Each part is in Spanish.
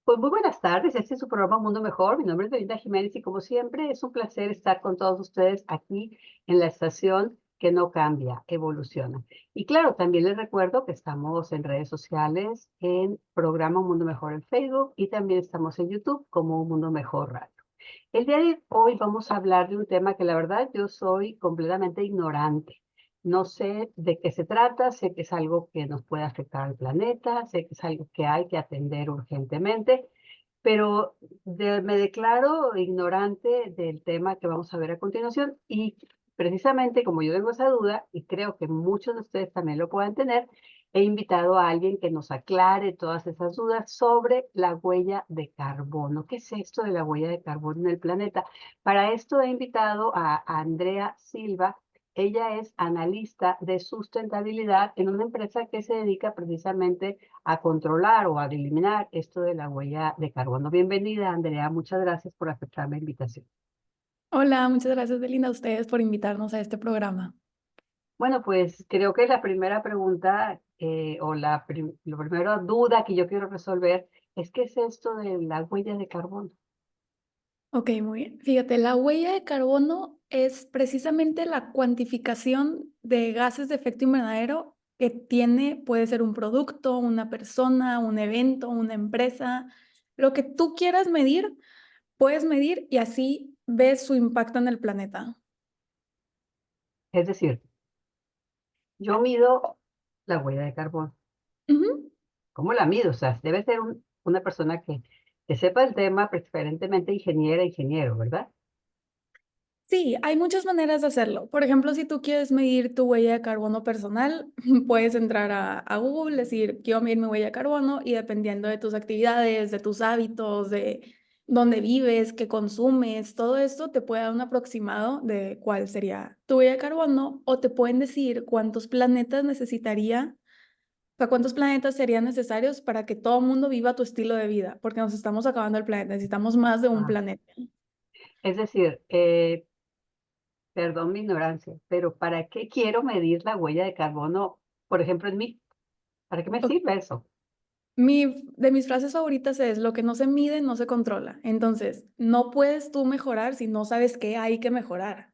Pues muy buenas tardes, este es su programa Mundo Mejor. Mi nombre es Belinda Jiménez y como siempre es un placer estar con todos ustedes aquí en la estación que no cambia, evoluciona. Y claro, también les recuerdo que estamos en redes sociales, en programa Mundo Mejor en Facebook y también estamos en YouTube como Mundo Mejor Radio. El día de hoy vamos a hablar de un tema que la verdad yo soy completamente ignorante. No sé de qué se trata, sé que es algo que nos puede afectar al planeta, sé que es algo que hay que atender urgentemente, pero me declaro ignorante del tema que vamos a ver a continuación y precisamente como yo tengo esa duda y creo que muchos de ustedes también lo puedan tener, he invitado a alguien que nos aclare todas esas dudas sobre la huella de carbono. ¿Qué es esto de la huella de carbono en el planeta? Para esto he invitado a Andrea Silva. Ella es analista de sustentabilidad en una empresa que se dedica precisamente a controlar o a eliminar esto de la huella de carbono. Bienvenida, Andrea. Muchas gracias por aceptar la invitación. Hola, muchas gracias, Belinda, a ustedes por invitarnos a este programa. Bueno, pues creo que la primera pregunta la primera duda que yo quiero resolver es ¿qué es esto de la huella de carbono? Ok, muy bien. Fíjate, la huella de carbono es precisamente la cuantificación de gases de efecto invernadero que tiene, puede ser un producto, una persona, un evento, una empresa, lo que tú quieras medir, puedes medir y así ves su impacto en el planeta. Es decir, yo mido la huella de carbono. Ujú. ¿Cómo la mido? O sea, debe ser una persona que sepa el tema, preferentemente ingeniera, ingeniero, ¿verdad? Sí, hay muchas maneras de hacerlo. Por ejemplo, si tú quieres medir tu huella de carbono personal, puedes entrar a Google, decir, quiero medir mi huella de carbono y dependiendo de tus actividades, de tus hábitos, de dónde vives, qué consumes, todo esto te puede dar un aproximado de cuál sería tu huella de carbono o te pueden decir cuántos planetas necesitaría, o sea, cuántos planetas serían necesarios para que todo el mundo viva tu estilo de vida, porque nos estamos acabando el planeta, necesitamos más de un Ah, planeta. es decir, perdón mi ignorancia, pero ¿para qué quiero medir la huella de carbono, por ejemplo, en mí? ¿Para qué me sirve eso? De mis frases favoritas es, lo que no se mide no se controla. Entonces, no puedes tú mejorar si no sabes qué hay que mejorar.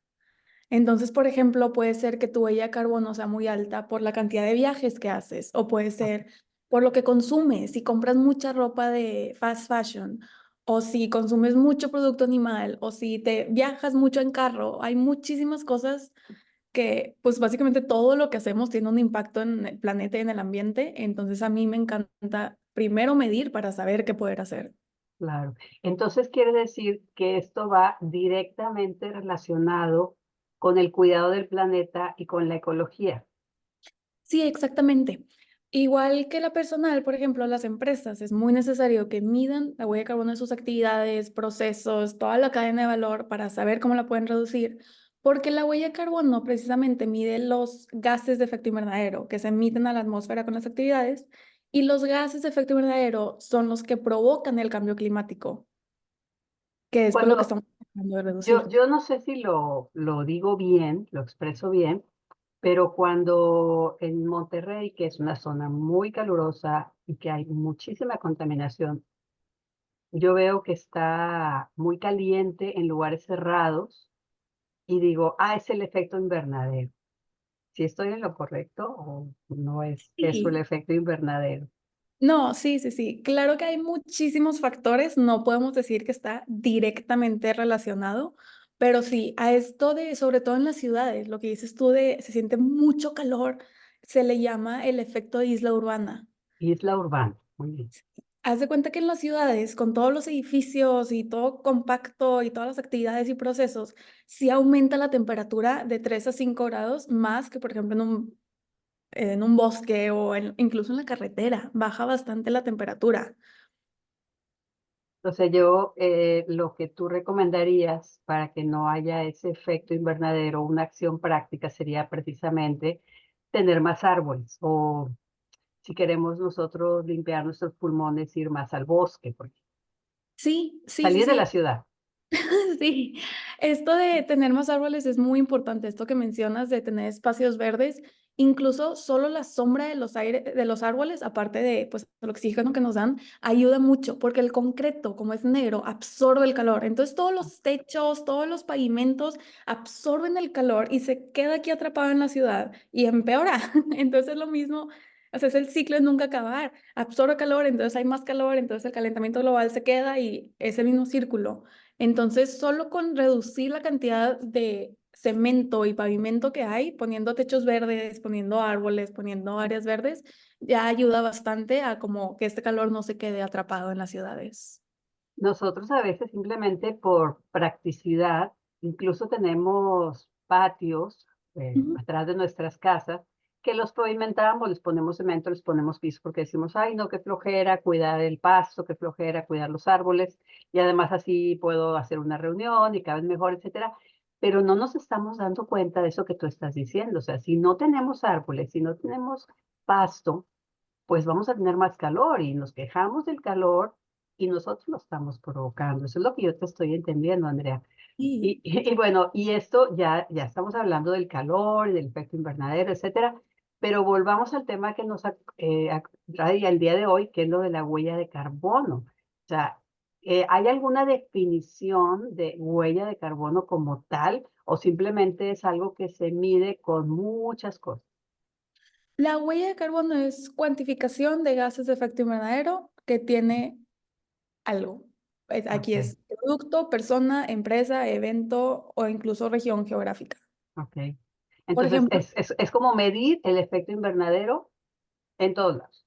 Entonces, por ejemplo, puede ser que tu huella de carbono sea muy alta por la cantidad de viajes que haces, o puede ser por lo que consumes, si compras mucha ropa de fast fashion, o si consumes mucho producto animal, o si te viajas mucho en carro. Hay muchísimas cosas que pues básicamente todo lo que hacemos tiene un impacto en el planeta y en el ambiente, entonces a mí me encanta primero medir para saber qué poder hacer. Claro. Entonces quiere decir que esto va directamente relacionado con el cuidado del planeta y con la ecología. Sí, exactamente. Igual que la personal, por ejemplo, las empresas, es muy necesario que midan la huella de carbono de sus actividades, procesos, toda la cadena de valor para saber cómo la pueden reducir, porque la huella de carbono precisamente mide los gases de efecto invernadero que se emiten a la atmósfera con las actividades y los gases de efecto invernadero son los que provocan el cambio climático, que es por lo que Cuando estamos tratando de yo, reducir. yo no sé si lo digo bien, lo expreso bien, pero cuando en Monterrey, que es una zona muy calurosa y que hay muchísima contaminación, yo veo que está muy caliente en lugares cerrados y digo, ah, es el efecto invernadero. ¿Si estoy en lo correcto o no es eso el Sí. efecto invernadero? No, sí, sí, sí. Claro que hay muchísimos factores, no podemos decir que está directamente relacionado, pero sí, a esto de, sobre todo en las ciudades, lo que dices tú de se siente mucho calor, se le llama el efecto isla urbana. Isla urbana, muy bien. Haz de cuenta que en las ciudades, con todos los edificios y todo compacto y todas las actividades y procesos, sí aumenta la temperatura de 3 a 5 grados más que, por ejemplo, en un bosque o incluso en la carretera, baja bastante la temperatura. Entonces lo que tú recomendarías para que no haya ese efecto invernadero, una acción práctica sería precisamente tener más árboles o si queremos nosotros limpiar nuestros pulmones, ir más al bosque, porque Sí, sí, sí, salir de la sí. ciudad. Sí, esto de tener más árboles es muy importante, esto que mencionas de tener espacios verdes Incluso solo la sombra de de los árboles, aparte de pues, el oxígeno que nos dan, ayuda mucho porque el concreto, como es negro, absorbe el calor. Entonces todos los techos, todos los pavimentos absorben el calor y se queda aquí atrapado en la ciudad y empeora. Entonces es lo mismo, o sea, es el ciclo de nunca acabar. Absorbe calor, entonces hay más calor, entonces el calentamiento global se queda y es el mismo círculo. Entonces, solo con reducir la cantidad de cemento y pavimento que hay, poniendo techos verdes, poniendo árboles, poniendo áreas verdes, ya ayuda bastante a como que este calor no se quede atrapado en las ciudades. Nosotros a veces simplemente por practicidad, incluso tenemos patios Ujú. atrás de nuestras casas que los pavimentamos, les ponemos cemento, les ponemos piso porque decimos, ay, no, qué flojera cuidar el pasto, qué flojera cuidar los árboles y además así puedo hacer una reunión y caben mejor, etcétera. Pero no nos estamos dando cuenta de eso que tú estás diciendo. O sea, si no tenemos árboles, si no tenemos pasto, pues vamos a tener más calor y nos quejamos del calor y nosotros lo estamos provocando. Eso es lo que yo te estoy entendiendo, Andrea. Sí. Y bueno, y esto ya estamos hablando del calor y del efecto invernadero, etcétera, pero volvamos al tema que nos trae al día de hoy, que es lo de la huella de carbono. O sea, ¿hay alguna definición de huella de carbono como tal o simplemente es algo que se mide con muchas cosas? La huella de carbono es cuantificación de gases de efecto invernadero que tiene algo. Aquí Ok. es producto, persona, empresa, evento o incluso región geográfica. Ok. Por Entonces, ejemplo, es como medir el efecto invernadero en todos lados.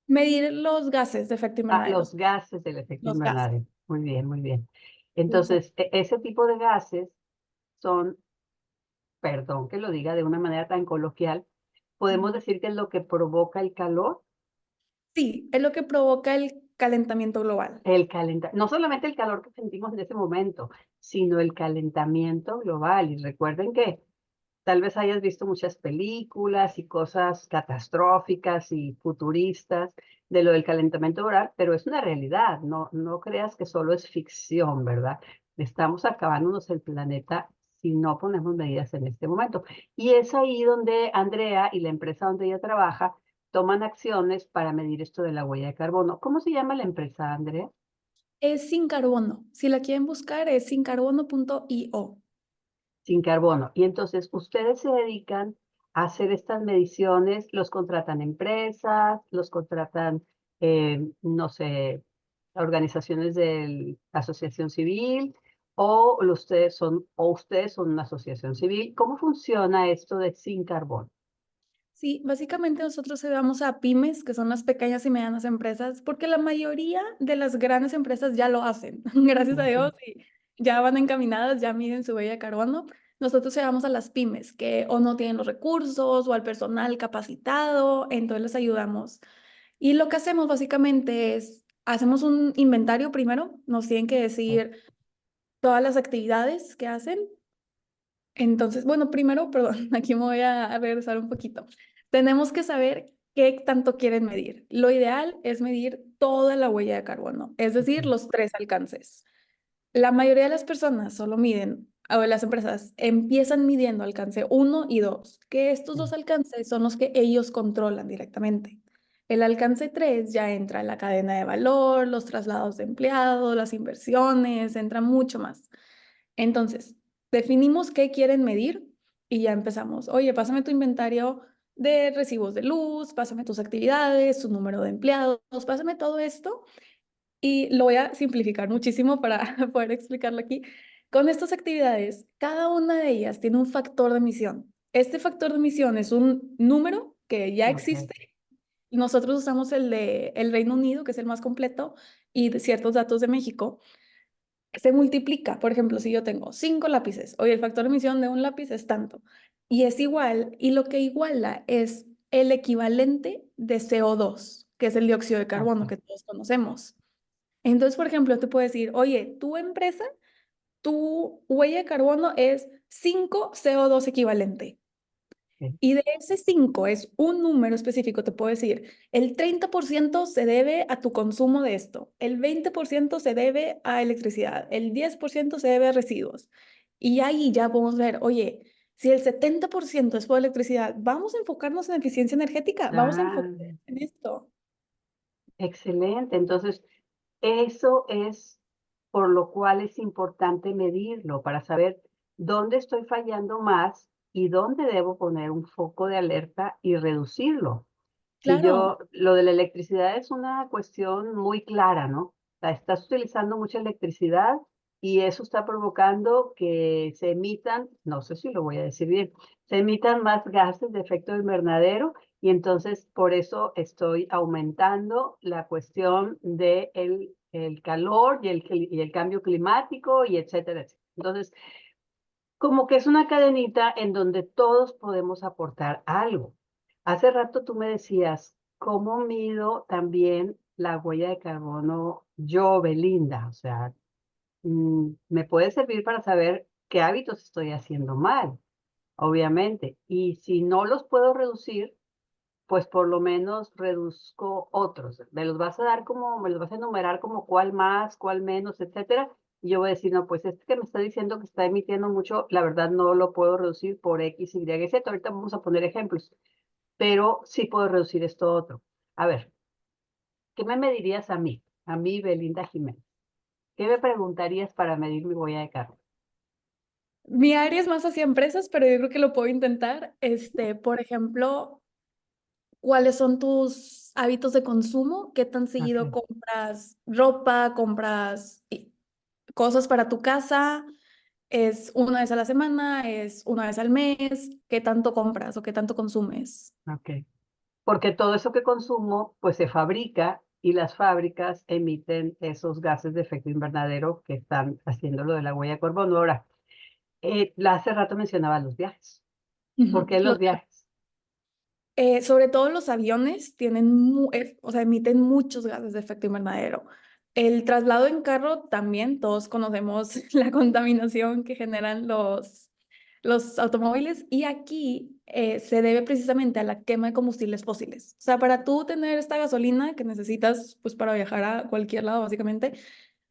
medir los gases de efecto Ah, invernadero. los gases del efecto Los gases. invernadero. Muy bien, muy bien. Exacto. Entonces, ese tipo de gases son, perdón que lo diga de una manera tan coloquial, podemos decir que es lo que provoca el calor, Sí, es lo que provoca el calentamiento global. no solamente el calor que sentimos en ese momento, sino el calentamiento global. Y recuerden que tal vez hayas visto muchas películas y cosas catastróficas y futuristas de lo del calentamiento global, pero es una realidad, no creas que solo es ficción, ¿verdad? Estamos acabándonos el planeta si no ponemos medidas en este momento. Y es ahí donde Andrea y la empresa donde ella trabaja toman acciones para medir esto de la huella de carbono. ¿Cómo se llama la empresa, Andrea? Es sin carbono. Si la quieren buscar, es sincarbono.io. Sin carbono. Y entonces ustedes se dedican a hacer estas mediciones, los contratan empresas, los contratan, no sé, organizaciones de la asociación civil, o ustedes son una asociación civil. ¿Cómo funciona esto de sin carbono? Sí, básicamente nosotros ayudamos a pymes, que son las pequeñas y medianas empresas, porque la mayoría de las grandes empresas ya lo hacen, gracias a Ujú. Dios, y ya van encaminadas, ya miden su huella de carbono. Nosotros ayudamos a las pymes que o no tienen los recursos o al personal capacitado, entonces les ayudamos. Y lo que hacemos básicamente es, hacemos un inventario primero, nos tienen que decir todas las actividades que hacen. Entonces, bueno, primero, perdón, aquí me voy a regresar un poquito. Tenemos que saber qué tanto quieren medir. Lo ideal es medir toda la huella de carbono, es decir, los tres alcances. La mayoría de las personas solo miden, o de las empresas, empiezan midiendo alcance uno y 2, que estos dos alcances son los que ellos controlan directamente. El alcance 3 ya entra en la cadena de valor, los traslados de empleados, las inversiones, entra mucho más. Entonces, definimos qué quieren medir y ya empezamos. Oye, pásame tu inventario de recibos de luz, pásame tus actividades, su número de empleados, pásame todo esto y lo voy a simplificar muchísimo para poder explicarlo aquí. Con estas actividades, cada una de ellas tiene un factor de emisión. Este factor de emisión es un número que ya Ok. existe. Nosotros usamos el de el Reino Unido, que es el más completo, y de ciertos datos de México. Se multiplica. Por ejemplo, si yo tengo 5 lápices, oye, el factor de emisión de un lápiz es tanto. Y es igual, y lo que iguala es el equivalente de CO2, que es el dióxido de carbono Ok. que todos conocemos. Entonces, por ejemplo, te puedo decir, oye, tu empresa, tu huella de carbono es 5 CO2 equivalente. Ok. Y de ese 5 es un número específico, te puedo decir, el 30% se debe a tu consumo de esto, el 20% se debe a electricidad, el 10% se debe a residuos. Y ahí ya podemos ver, oye, Si el 70% es por electricidad, vamos a enfocarnos en eficiencia energética, vamos a enfocarnos Ah, en esto. excelente. Entonces, eso es por lo cual es importante medirlo para saber dónde estoy fallando más y dónde debo poner un foco de alerta y reducirlo. Si Claro, yo, lo de la electricidad es una cuestión muy clara, ¿no? O sea, estás utilizando mucha electricidad y eso está provocando que se emitan, no sé si lo voy a decir bien, se emitan más gases de efecto invernadero y entonces por eso estoy aumentando la cuestión de el calor y el cambio climático y etcétera, etcétera. Entonces, como que es una cadenita en donde todos podemos aportar algo. Hace rato tú me decías, ¿cómo mido también la huella de carbono yo, Belinda? O sea, me puede servir para saber qué hábitos estoy haciendo mal, obviamente. Y si no los puedo reducir, pues por lo menos reduzco otros. Me los vas a dar como, me los vas a enumerar como cuál más, cuál menos, etcétera. Y yo voy a decir, no, pues este que me está diciendo que está emitiendo mucho, la verdad no lo puedo reducir por X, Y, Z. Ahorita vamos a poner ejemplos, pero sí puedo reducir esto otro. A ver, ¿qué me medirías a mí? A mí, Belinda Jiménez. ¿Qué me preguntarías para medir mi huella de carbono? mi área es más hacia empresas, pero yo creo que lo puedo intentar. Por ejemplo, ¿cuáles son tus hábitos de consumo? ¿Qué tan seguido Ok. compras ropa, compras cosas para tu casa? ¿Es una vez a la semana? ¿Es una vez al mes? ¿Qué tanto compras o qué tanto consumes? Ok. Porque todo eso que consumo, pues se fabrica y las fábricas emiten esos gases de efecto invernadero que están haciendo lo de la huella de carbono. Ahora, hace rato mencionaba los viajes. ¿Por Ujú. qué los viajes? Sobre todo los aviones tienen, o sea, emiten muchos gases de efecto invernadero. El traslado en carro también, todos conocemos la contaminación que generan los automóviles y aquí se debe precisamente a la quema de combustibles fósiles. O sea, para tú tener esta gasolina que necesitas pues para viajar a cualquier lado básicamente,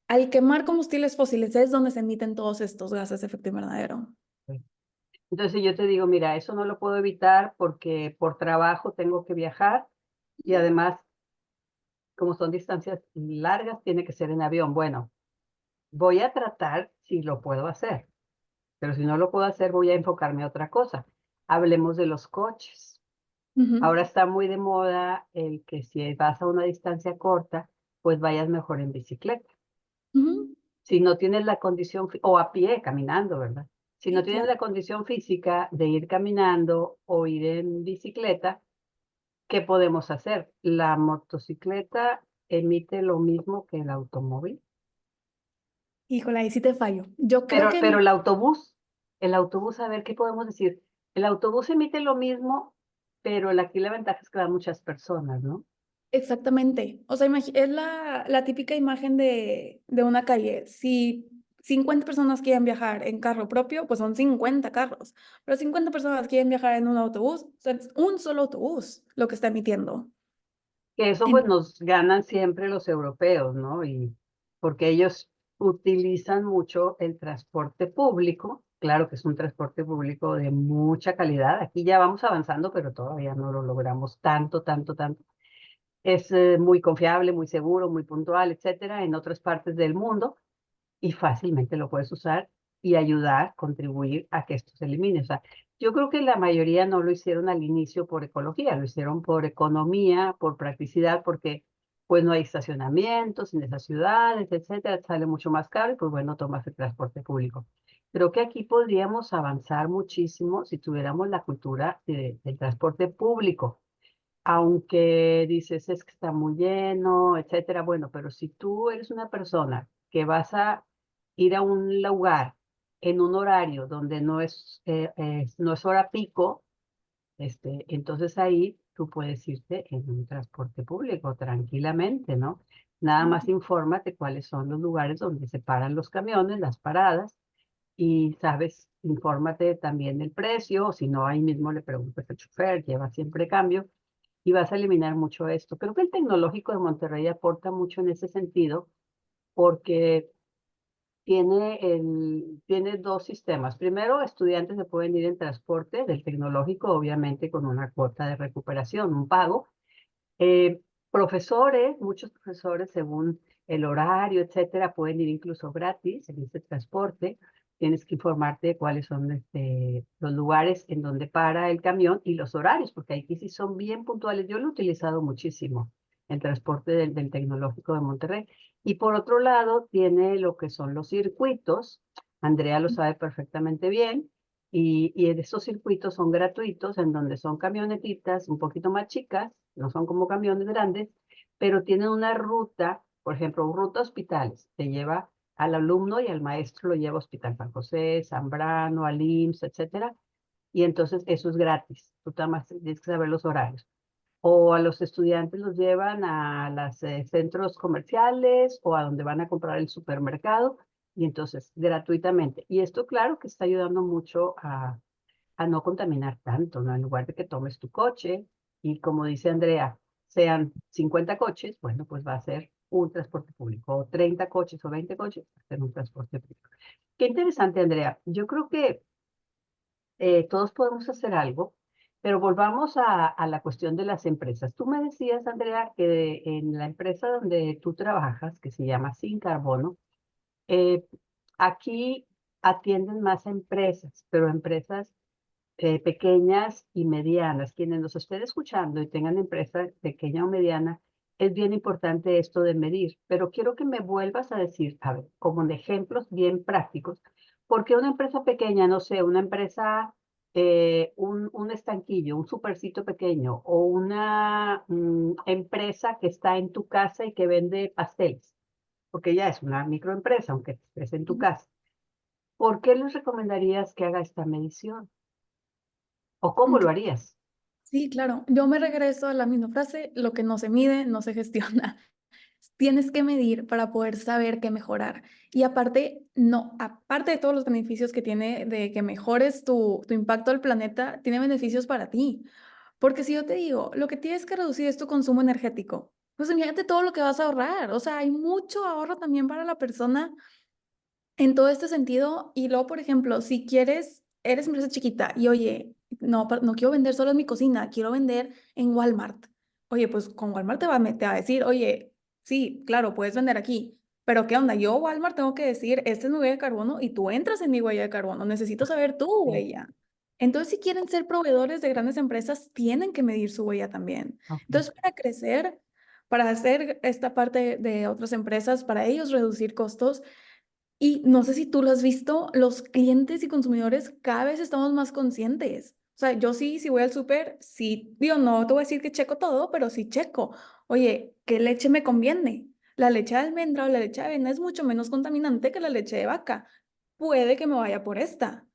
al quemar combustibles fósiles es donde se emiten todos estos gases de efecto invernadero. Entonces si yo te digo, mira, eso no lo puedo evitar porque por trabajo tengo que viajar y además, como son distancias largas, tiene que ser en avión. Bueno, voy a tratar si lo puedo hacer, pero si no lo puedo hacer, voy a enfocarme a otra cosa. Hablemos de los coches. Ujú, Ahora está muy de moda el que si vas a una distancia corta, pues vayas mejor en bicicleta. ujú. Si no tienes la condición, o a pie, caminando, ¿verdad? Si no Sí, tienes claro. la condición física de ir caminando o ir en bicicleta, ¿qué podemos hacer? La motocicleta emite lo mismo que el automóvil, Híjole, ahí sí te fallo. Yo creo que pero el autobús, a ver, ¿qué podemos decir? El autobús emite lo mismo, pero aquí la ventaja es que van muchas personas, ¿no? exactamente. O sea, es la típica imagen de una calle. Si 50 personas quieren viajar en carro propio, pues son 50 carros. Pero 50 personas quieren viajar en un autobús, o sea, es un solo autobús lo que está emitiendo. Que eso pues En- nos ganan siempre los europeos, ¿no? Y porque ellos utilizan mucho el transporte público, claro que es un transporte público de mucha calidad, aquí ya vamos avanzando, pero todavía no lo logramos tanto, tanto, tanto. Es muy confiable, muy seguro, muy puntual, etcétera, en otras partes del mundo y fácilmente lo puedes usar y ayudar, contribuir a que esto se elimine. O sea, yo creo que la mayoría no lo hicieron al inicio por ecología, lo hicieron por economía, por practicidad, porque pues no hay estacionamientos en esas ciudades, etcétera, sale mucho más caro y pues bueno, tomas el transporte público. Creo que aquí podríamos avanzar muchísimo si tuviéramos la cultura del transporte público, aunque dices es que está muy lleno, etcétera. Bueno, pero si tú eres una persona que vas a ir a un lugar en un horario donde no es hora pico, entonces ahí tú puedes irte en un transporte público tranquilamente, ¿no? Nada más infórmate cuáles son los lugares donde se paran los camiones, las paradas, y sabes, infórmate también del precio, o si no, ahí mismo le preguntas al chofer, lleva siempre cambio y vas a eliminar mucho esto. Creo que el Tecnológico de Monterrey aporta mucho en ese sentido porque tiene dos sistemas. Primero, estudiantes se pueden ir en transporte del tecnológico, obviamente con una cuota de recuperación, un pago. Profesores, muchos profesores, según el horario, etcétera, pueden ir incluso gratis en este transporte. Tienes que informarte de cuáles son los lugares en donde para el camión y los horarios, porque aquí sí son bien puntuales. Yo lo he utilizado muchísimo, el transporte del Tecnológico de Monterrey. Y por otro lado, tiene lo que son los circuitos. Andrea lo sabe perfectamente bien. Y estos circuitos son gratuitos, en donde son camionetitas un poquito más chicas, no son como camiones grandes, pero tienen una ruta, por ejemplo, ruta a hospitales, te lleva al alumno y al maestro lo lleva a Hospital San José, Zambrano, al IMSS, etcétera, y entonces eso es gratis, tú nada más tienes que saber los horarios. O a los estudiantes los llevan a los centros comerciales o a donde van a comprar el supermercado, y entonces gratuitamente. Y esto, claro, que está ayudando mucho a no contaminar tanto, ¿no? En lugar de que tomes tu coche y, como dice Andrea, sean 50 coches, bueno, pues va a ser un transporte público, o 30 coches o 20 coches, va a ser un transporte público. Qué interesante, Andrea. Yo creo que todos podemos hacer algo, pero volvamos a la cuestión de las empresas. Tú me decías, Andrea, que en la empresa donde tú trabajas, que se llama Sin Carbono, eh, aquí atienden más empresas, pero empresas pequeñas y medianas. Quienes nos estén escuchando y tengan empresa pequeña o mediana, es bien importante esto de medir, pero quiero que me vuelvas a decir, a ver, como en ejemplos bien prácticos, porque una empresa pequeña, no sé, una empresa, un estanquillo, un supercito pequeño o una empresa que está en tu casa y que vende pasteles, porque ya es una microempresa, aunque estés en tu casa. ¿Por qué les recomendarías que haga esta medición? ¿O cómo Ok. lo harías? Sí, claro. Yo me regreso a la misma frase, lo que no se mide, no se gestiona. Tienes que medir para poder saber qué mejorar. Y aparte, no, aparte de todos los beneficios que tiene de que mejores tu impacto al planeta, tiene beneficios para ti. Porque si yo te digo, lo que tienes que reducir es tu consumo energético, pues imagínate todo lo que vas a ahorrar. O sea, hay mucho ahorro también para la persona en todo este sentido. Y luego, por ejemplo, si quieres, eres empresa chiquita y oye, no, no quiero vender solo en mi cocina, quiero vender en Walmart. Oye, pues con Walmart te va a decir, oye, sí, claro, puedes vender aquí, pero ¿qué onda? Yo, Walmart, tengo que decir, esta es mi huella de carbono y tú entras en mi huella de carbono. Necesito saber tu Sí, huella. Entonces, si quieren ser proveedores de grandes empresas, tienen que medir su huella también. ok. Entonces, para crecer, para hacer esta parte de otras empresas, para ellos reducir costos, y no sé si tú lo has visto, los clientes y consumidores cada vez estamos más conscientes. O sea, yo sí, si voy al súper, sí, digo, no te voy a decir que checo todo, pero sí checo. Oye, ¿qué leche me conviene? La leche de almendra o la leche de avena es mucho menos contaminante que la leche de vaca. Puede que me vaya por esta.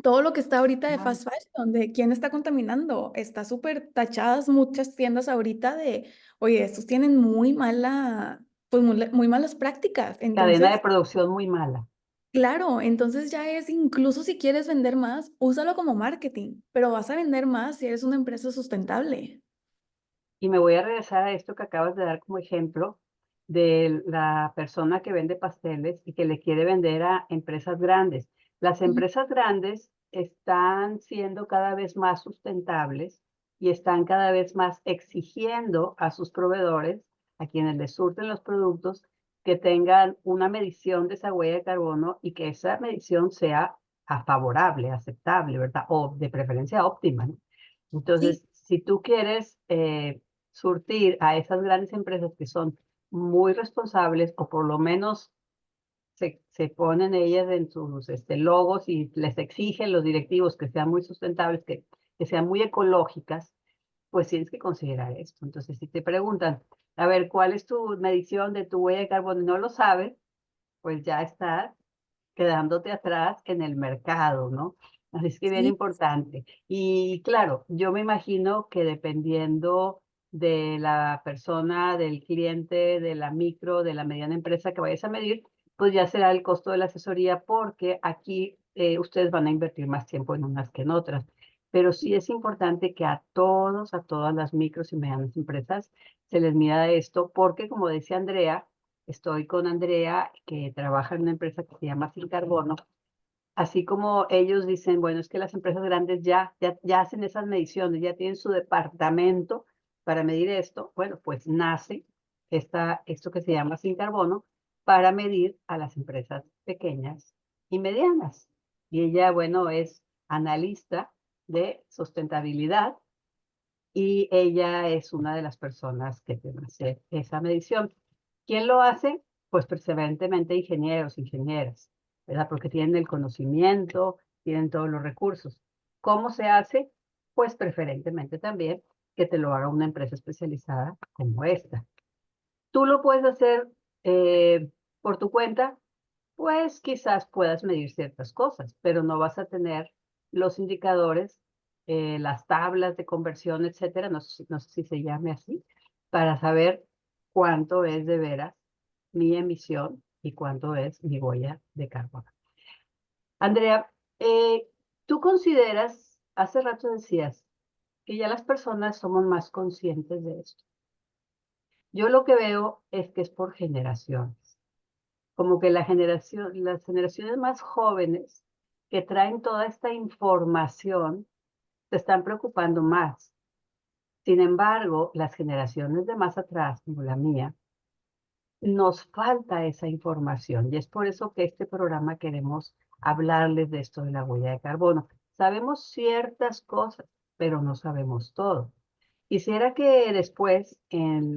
Todo lo que está ahorita de Ah, fast fashion, de quién está contaminando, está súper tachadas muchas tiendas ahorita de, oye, estos tienen muy mala, pues muy malas prácticas. cadena de Entonces, producción muy mala. claro, entonces ya es, incluso si quieres vender más, úsalo como marketing, pero vas a vender más si eres una empresa sustentable. Y me voy a regresar a esto que acabas de dar como ejemplo de la persona que vende pasteles y que le quiere vender a empresas grandes. Las Ujú. empresas grandes están siendo cada vez más sustentables y están cada vez más exigiendo a sus proveedores, a quienes les surten los productos, que tengan una medición de esa huella de carbono y que esa medición sea favorable, aceptable, ¿verdad? O de preferencia óptima, ¿no? Sí, Entonces, si tú quieres surtir a esas grandes empresas que son muy responsables, o por lo menos se ponen ellas en sus logos y les exigen los directivos que sean muy sustentables, que sean muy ecológicas, pues tienes que considerar esto. Entonces, si te preguntan, a ver, ¿cuál es tu medición de tu huella de carbono? Y no lo sabes, pues ya estás quedándote atrás en el mercado, ¿no? Así es que bien sí. importante. Y claro, yo me imagino que dependiendo de la persona, del cliente, de la micro, de la mediana empresa que vayas a medir, pues ya será el costo de la asesoría, porque aquí ustedes van a invertir más tiempo en unas que en otras. Pero sí es importante que a todos, a todas las micros y medianas empresas se les mida esto, porque como decía Andrea, estoy con Andrea, que trabaja en una empresa que se llama Sin Carbono. Así como ellos dicen, bueno, es que las empresas grandes ya hacen esas mediciones, ya tienen su departamento para medir esto, bueno, pues nace esto que se llama Sin Carbono para medir a las empresas pequeñas y medianas. Y ella, bueno, es analista de sustentabilidad y ella es una de las personas que tiene que hacer esa medición. ¿Quién lo hace? Pues preferentemente ingenieros, ingenieras, ¿verdad? Porque tienen el conocimiento, tienen todos los recursos. ¿Cómo se hace? Pues preferentemente también que te lo haga una empresa especializada como esta. Tú lo puedes hacer eh, por tu cuenta, pues quizás puedas medir ciertas cosas, pero no vas a tener los indicadores, las tablas de conversión, etcétera, no sé si se llame así, para saber cuánto es de veras mi emisión y cuánto es mi huella de carbono. Andrea, tú consideras, hace rato decías que ya las personas somos más conscientes de esto. Yo lo que veo es que es por generaciones, como que las generaciones más jóvenes que traen toda esta información se están preocupando más. Sin embargo, las generaciones de más atrás, como la mía, nos falta esa información y es por eso que este programa queremos hablarles de esto de la huella de carbono. Sabemos ciertas cosas, pero no sabemos todo. Quisiera que después, en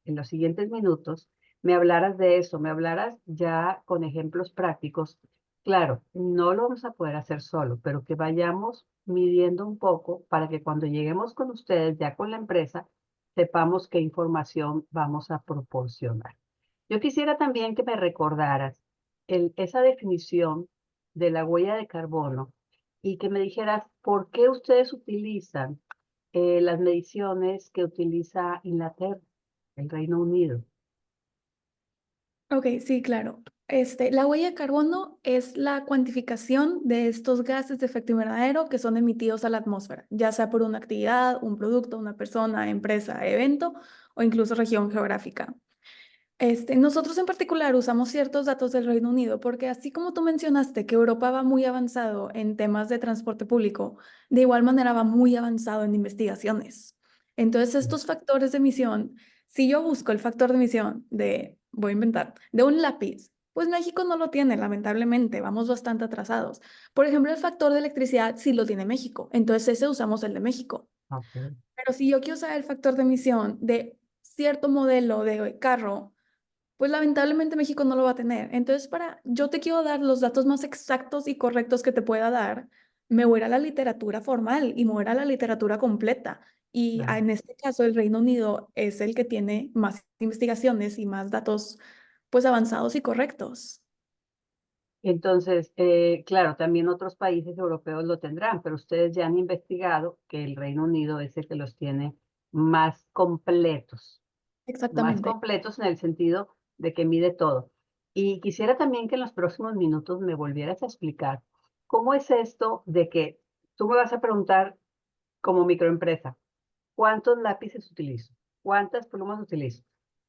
los siguientes minutos, me hablaras de eso, me hablaras ya con ejemplos prácticos. Claro, no lo vamos a poder hacer solo, pero que vayamos midiendo un poco para que cuando lleguemos con ustedes, ya con la empresa, sepamos qué información vamos a proporcionar. Yo quisiera también que me recordaras esa definición de la huella de carbono y que me dijeras por qué ustedes utilizan las mediciones que utiliza Inglaterra, el Reino Unido. Ok, sí, claro. La huella de carbono es la cuantificación de estos gases de efecto invernadero que son emitidos a la atmósfera, ya sea por una actividad, un producto, una persona, empresa, evento o incluso región geográfica. Nosotros en particular usamos ciertos datos del Reino Unido porque así como tú mencionaste que Europa va muy avanzado en temas de transporte público, de igual manera va muy avanzado en investigaciones. Entonces estos factores de emisión, si yo busco el factor de emisión de, voy a inventar, de un lápiz, pues México no lo tiene, lamentablemente, vamos bastante atrasados. Por ejemplo, el factor de electricidad sí lo tiene México, entonces ese usamos el de México. Okay. Pero si yo quiero saber el factor de emisión de cierto modelo de carro, pues lamentablemente México no lo va a tener. Entonces, yo te quiero dar los datos más exactos y correctos que te pueda dar, me voy a ir a la literatura formal y me voy a ir a la literatura completa. Y Claro. en este caso, el Reino Unido es el que tiene más investigaciones y más datos, pues avanzados y correctos. Entonces, claro, también otros países europeos lo tendrán, pero ustedes ya han investigado que el Reino Unido es el que los tiene más Exactamente. completos en el sentido de que mide todo. Y quisiera también que en los próximos minutos me volvieras a explicar cómo es esto de que tú me vas a preguntar como microempresa, ¿cuántos lápices utilizo? ¿Cuántas plumas utilizo?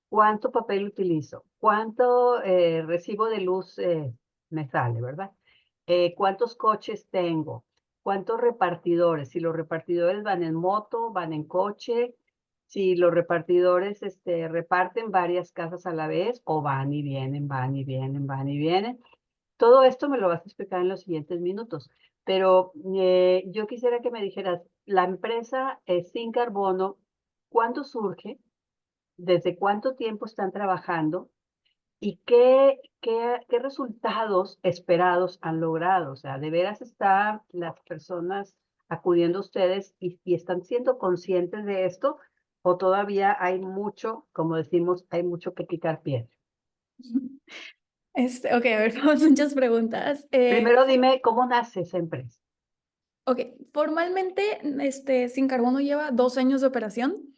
¿Cuánto papel utilizo? ¿Cuánto recibo de luz me sale, verdad? ¿Cuántos coches tengo? ¿Cuántos repartidores? Si los repartidores van en moto, van en coche, si los repartidores reparten varias casas a la vez o van y vienen, van y vienen, van y vienen. Todo esto me lo vas a explicar en los siguientes minutos, pero yo quisiera que me dijeras, la empresa Sin Carbono, ¿cuándo surge? ¿Desde cuánto tiempo están trabajando? ¿Y qué resultados esperados han logrado? O sea, ¿de veras están las personas acudiendo a ustedes y están siendo conscientes de esto? ¿O todavía hay mucho, como decimos, hay mucho que picar piedra? Ok, a ver, vamos muchas preguntas. Primero dime cómo nace esa empresa. Ok, formalmente, Sin Carbono lleva 2 años de operación.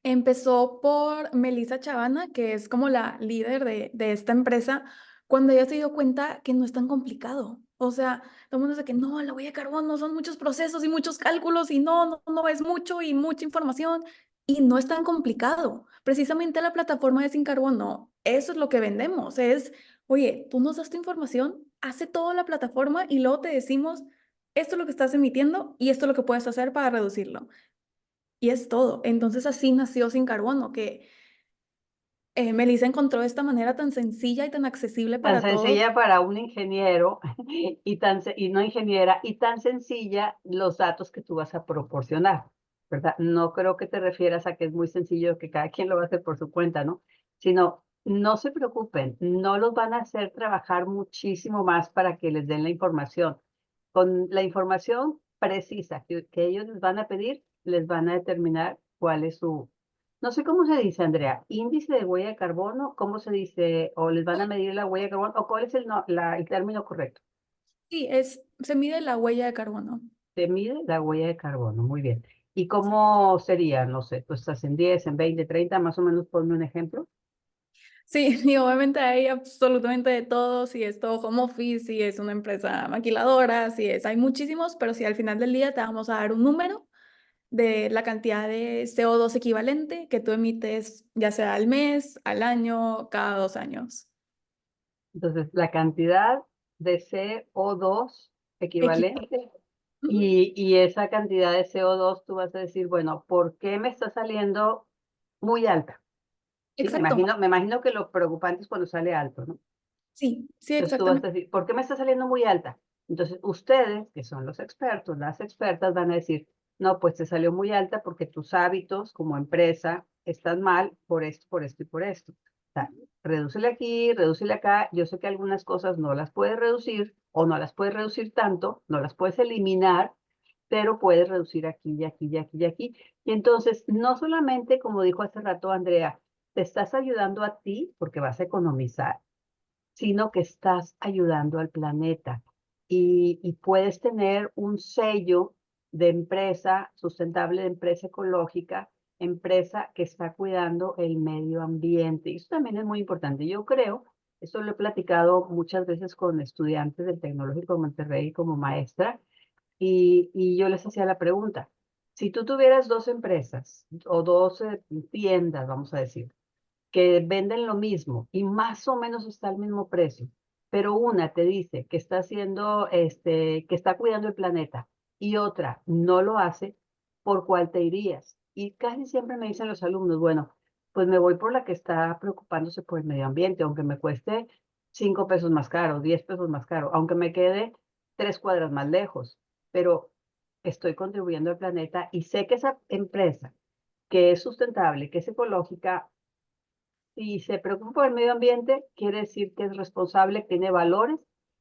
Empezó por Melissa Chavana, que es como la líder de esta empresa, cuando ella se dio cuenta que no es tan complicado. O sea, todo el mundo dice que no, la huella de carbono son muchos procesos y muchos cálculos y no es mucho y mucha información. Y no es tan complicado. Precisamente la plataforma de Sin Carbono, eso es lo que vendemos. Es, oye, tú nos das tu información, hace toda la plataforma y luego te decimos, esto es lo que estás emitiendo y esto es lo que puedes hacer para reducirlo. Y es todo. Entonces así nació Sin Carbono, que Melissa encontró esta manera tan sencilla y tan accesible Tan para todos. sencilla para un ingeniero y no ingeniera, y tan sencilla los datos que tú vas a proporcionar, ¿verdad? No creo que te refieras a que es muy sencillo, que cada quien lo va a hacer por su cuenta, ¿no? Sino, no se preocupen, no los van a hacer trabajar muchísimo más para que les den la información. Con la información precisa que ellos les van a pedir, les van a determinar cuál es su, no sé cómo se dice, Andrea, índice de huella de carbono, ¿cómo se dice? ¿O les van a medir la huella de carbono? ¿O cuál es el, el término correcto? Sí, se mide la huella de carbono. Se mide la huella de carbono, muy bien. ¿Y cómo sería? No sé, tú estás en 10, en 20, 30, más o menos ponme un ejemplo. Sí, y obviamente hay absolutamente de todo, si es todo home office, si es una empresa maquiladora, si es, hay muchísimos, pero si al final del día te vamos a dar un número de la cantidad de CO2 equivalente que tú emites, ya sea al mes, al año, cada 2 años. Entonces, la cantidad de CO2 Equivalente. equivalente Ujú. y esa cantidad de CO2 tú vas a decir, bueno, ¿por qué me está saliendo muy alta? Sí, Exacto. me imagino que lo preocupante es cuando sale alto, ¿no? Sí, sí, Entonces tú vas exactamente. a decir, ¿por qué me está saliendo muy alta? Entonces ustedes, que son los expertos, las expertas, van a decir, no, pues te salió muy alta porque tus hábitos como empresa están mal por esto, por esto y por esto. O sea, redúcele aquí, redúcele acá. Yo sé que algunas cosas no las puedes reducir o no las puedes reducir tanto, no las puedes eliminar, pero puedes reducir aquí y aquí y aquí y aquí. Y entonces, no solamente, como dijo hace rato Andrea, te estás ayudando a ti porque vas a economizar, sino que estás ayudando al planeta y puedes tener un sello de empresa sustentable, de empresa ecológica, empresa que está cuidando el medio ambiente. Y eso también es muy importante. Yo creo, eso lo he platicado muchas veces con estudiantes del Tecnológico de Monterrey como maestra, y yo les hacía la pregunta, si tú tuvieras dos empresas o dos tiendas, vamos a decir, que venden lo mismo y más o menos está al mismo precio, pero una te dice que está haciendo, que está cuidando el planeta y otra no lo hace, ¿por cuál te irías? Y casi siempre me dicen los alumnos, bueno, pues me voy por la que está preocupándose por el medio ambiente, aunque me cueste 5 pesos más caro, 10 pesos más caro, aunque me quede 3 cuadras más lejos, pero estoy contribuyendo al planeta y sé que esa empresa que es sustentable, que es ecológica, si se preocupa por el medio ambiente, quiere decir que es responsable, tiene valores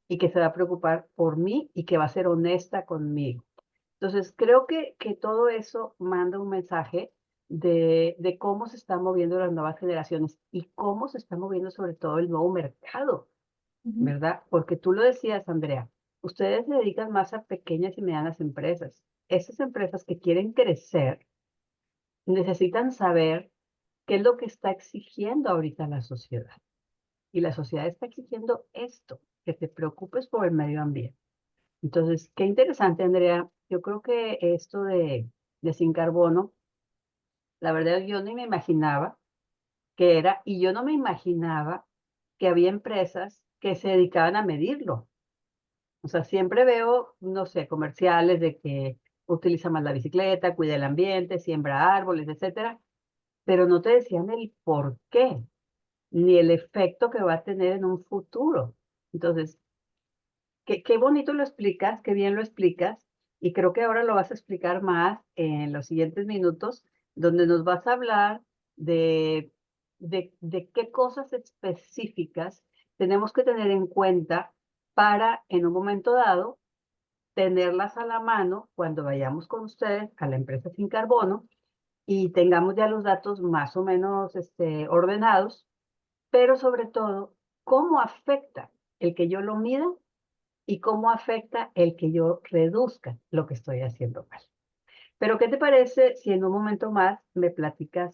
y que se va a preocupar por mí y que va a ser honesta conmigo. Entonces, creo que todo eso manda un mensaje de cómo se están moviendo las nuevas generaciones y cómo se está moviendo sobre todo el nuevo mercado, Ujú. ¿verdad? Porque tú lo decías, Andrea, ustedes se dedican más a pequeñas y medianas empresas. Esas empresas que quieren crecer necesitan saber qué es lo que está exigiendo ahorita la sociedad. Y la sociedad está exigiendo esto, que te preocupes por el medio ambiente. Entonces, qué interesante, Andrea. Yo creo que esto de sin carbono, la verdad yo ni me imaginaba que era, y yo no me imaginaba que había empresas que se dedicaban a medirlo. O sea, siempre veo, no sé, comerciales de que utiliza más la bicicleta, cuida el ambiente, siembra árboles, etcétera, pero no te decían el por qué, ni el efecto que va a tener en un futuro. Entonces, qué bonito lo explicas, qué bien lo explicas, y creo que ahora lo vas a explicar más en los siguientes minutos, donde nos vas a hablar de, de qué cosas específicas tenemos que tener en cuenta para, en un momento dado, tenerlas a la mano cuando vayamos con ustedes a la empresa sin carbono y tengamos ya los datos más o menos ordenados, pero sobre todo, cómo afecta el que yo lo mida y cómo afecta el que yo reduzca lo que estoy haciendo mal. Pero, ¿qué te parece si en un momento más me platicas